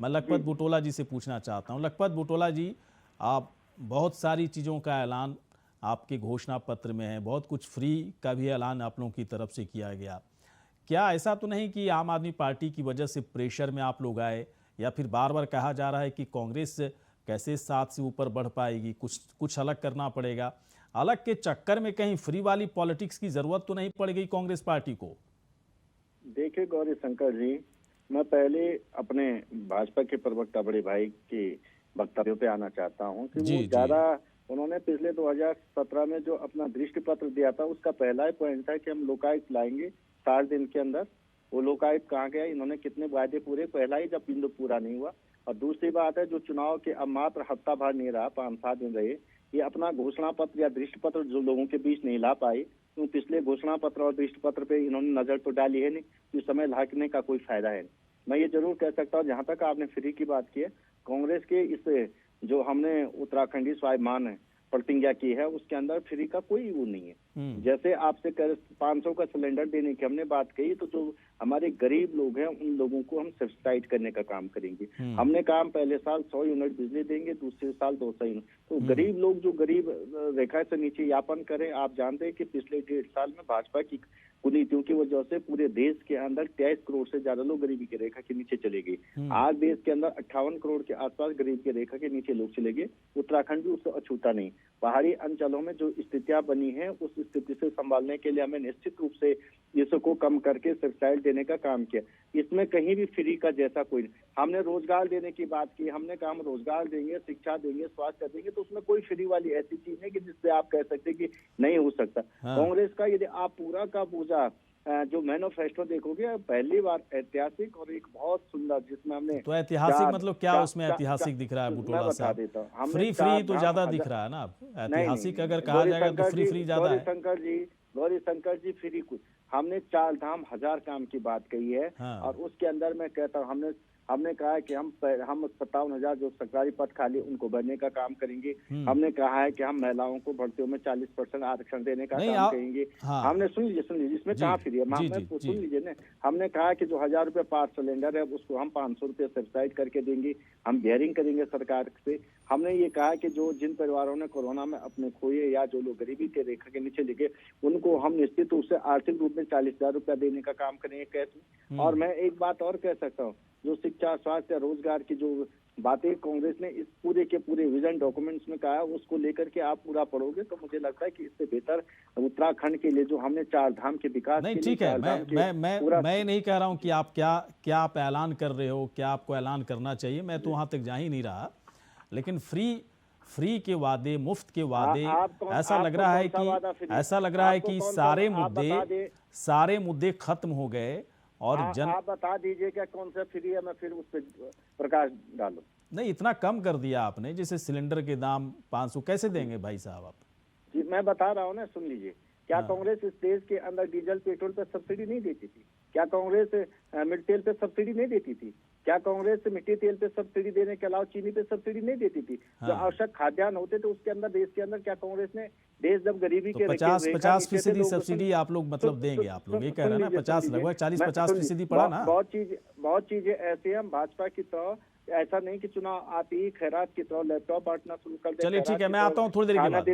मैं लखपत बुटोला जी से पूछना चाहता हूं। लखपत बुटोला जी, आप बहुत सारी चीज़ों का ऐलान आपके घोषणा पत्र में है, बहुत कुछ फ्री का भी ऐलान आप लोगों की तरफ से किया गया। क्या ऐसा तो नहीं कि आम आदमी पार्टी की वजह से प्रेशर में आप लोग आए, या फिर बार बार कहा जा रहा है कि कांग्रेस कैसे 7 से ऊपर बढ़ पाएगी, कुछ अलग करना पड़ेगा? अलग के चक्कर में कहीं फ्री वाली पॉलिटिक्स की जरूरत तो नहीं पड़ गई कांग्रेस पार्टी को? देखिए गौरी शंकर जी, मैं पहले अपने भाजपा के प्रवक्ता बड़े भाई के वक्तव्यों पे आना चाहता हूं कि जी वो जी। ज्यादा उन्होंने पिछले 2017 में जो अपना दृष्टि पत्र दिया था, उसका पहला ही पॉइंट था कि हम लोकायुक्त लाएंगे 60 दिन के अंदर। वो लोकायुक्त कहाँ गया, इन्होंने कितने वायदे पूरे, पहला ही जब बिंदु पूरा नहीं हुआ। और दूसरी बात है, जो चुनाव के अब मात्र हफ्ता भर नहीं रहा, 5-7 दिन रहे, ये अपना घोषणा पत्र या दृष्टि पत्र जो लोगों के बीच नहीं ला पाए, तो पिछले घोषणा पत्र और दृष्टि पत्र पे इन्होंने नजर तो डाली है नहीं, तो इस समय लाने का कोई फायदा है नहीं। मैं ये जरूर कह सकता हूँ, जहां तक आपने फ्री की बात की है, कांग्रेस के इस जो हमने उत्तराखंडी स्वाभिमान प्रतिज्ञा की है, उसके अंदर फ्री का कोई वो नहीं है। जैसे आपसे 500 का सिलेंडर देने की हमने बात कही, तो जो हमारे गरीब लोग हैं उन लोगों को हम सब्सिडाइज करने का काम करेंगे। हमने कहा पहले साल 100 यूनिट बिजली देंगे, दूसरे साल 200 यूनिट। तो गरीब लोग जो गरीब रेखा से नीचे यापन करें, आप जानते हैं कि पिछले 1.5 साल में भाजपा की कुनीतियों की वजह से पूरे देश के अंदर 23 करोड़ से ज्यादा लोग गरीबी की रेखा के नीचे चले गए। आज देश के अंदर 58 करोड़ के आसपास गरीब की रेखा के नीचे लोग चले गए। उत्तराखंड भी उससे अछूता नहीं। पहाड़ी अंचलों में जो स्थितियां बनी है, उस स्थिति से संभालने के लिए हमें निश्चित रूप से इसको कम करके सब्सिडाइज देने का काम किया। इसमें कहीं भी फ्री का जैसा कोई नहीं। हमने रोजगार देने की बात की, हमने कहा हम रोजगार देंगे, शिक्षा देंगे, स्वास्थ्य देंगे, तो उसमें कोई फ्री वाली ऐसी चीज नहीं कि जिससे आप कह सकते कि नहीं हो सकता। कांग्रेस का यदि आप पूरा का पूरा जो मैनिफेस्टो देखोगे, पहली बार ऐतिहासिक और एक बहुत सुंदर, जिसमें हमने तो ऐतिहासिक मतलब क्या उसमें ऐतिहासिक दिख रहा है बुटोला साहब? देता हूँ, फ्री तो ज्यादा दिख रहा है ना। ऐतिहासिक अगर कहा जाएगा तो फ्री ज्यादा है। गौरी शंकर जी फ्री कुछ, हमने 4 धाम 1000 काम की बात कही है। और उसके अंदर मैं कहता हूँ, हमने कहा है कि हम 57,000 जो सरकारी पद खाली उनको भरने का काम करेंगे। हमने कहा है कि हम महिलाओं को भर्तियों में 40% आरक्षण देने का काम करेंगे। हमने सुन लीजिए इसमें कहाँ फ्री है, सुन लीजिए ना। हमने कहा कि जो 1000 रुपये पार सिलेंडर है, उसको हम 500 रुपये सब्सिडाइज करके देंगे। हम बियरिंग करेंगे सरकार से। हमने ये कहा कि जो जिन परिवारों ने कोरोना में अपने खोए या जो लोग गरीबी के रेखा के नीचे लिखे, उनको हम निश्चित रूप से आर्थिक रूप में 40,000 रुपया देने का काम करेंगे कैसे। और मैं एक बात और कह सकता हूँ, जो शिक्षा, स्वास्थ्य, रोजगार की जो बातें कांग्रेस ने इस पूरे के पूरे विजन डॉक्यूमेंट्स में कहा है, उसको लेकर के आप पूरा पढ़ोगे तो मुझे लगता है कि इससे बेहतर उत्तराखंड के लिए जो हमने 4 धाम के विकास नहीं, ठीक है। मैं नहीं कह रहा हूं कि आप क्या आप ऐलान कर रहे हो, क्या आपको ऐलान करना चाहिए, मैं तो वहां तक जा ही नहीं रहा। लेकिन फ्री के वादे, मुफ्त के वादे, ऐसा लग रहा है कि सारे मुद्दे खत्म हो गए। और आप बता दीजिए क्या कौन सा फ्री है, मैं फिर उस पर प्रकाश डालूं। नहीं, इतना कम कर दिया आपने, जैसे सिलेंडर के दाम 500 कैसे देंगे भाई साहब आप? जी मैं बता रहा हूँ ना, सुन लीजिए। क्या कांग्रेस इस देश के अंदर डीजल पेट्रोल पे सब्सिडी नहीं देती थी? क्या कांग्रेस मिट्टी तेल पे सब्सिडी नहीं देती थी? क्या कांग्रेस मिट्टी तेल पे सब्सिडी देने के अलावा चीनी पे सब्सिडी नहीं देती थी? जो आवश्यक खाद्यान्न होते थे उसके अंदर, देश के अंदर, क्या कांग्रेस ने देश जब गरीबी के 50% सब्सिडी आप लोग मतलब देंगे? आप लोग ये कह रहे हैं ना 50, लगभग 40-50% पड़ा ना। बहुत चीजें ऐसी हैं भाजपा की तरह, ऐसा नहीं कि चुनाव आती ही खैरात की तरह लैपटॉप बांटना शुरू कर दे। चलिए ठीक है, मैं आता हूँ थोड़ी देर के बाद।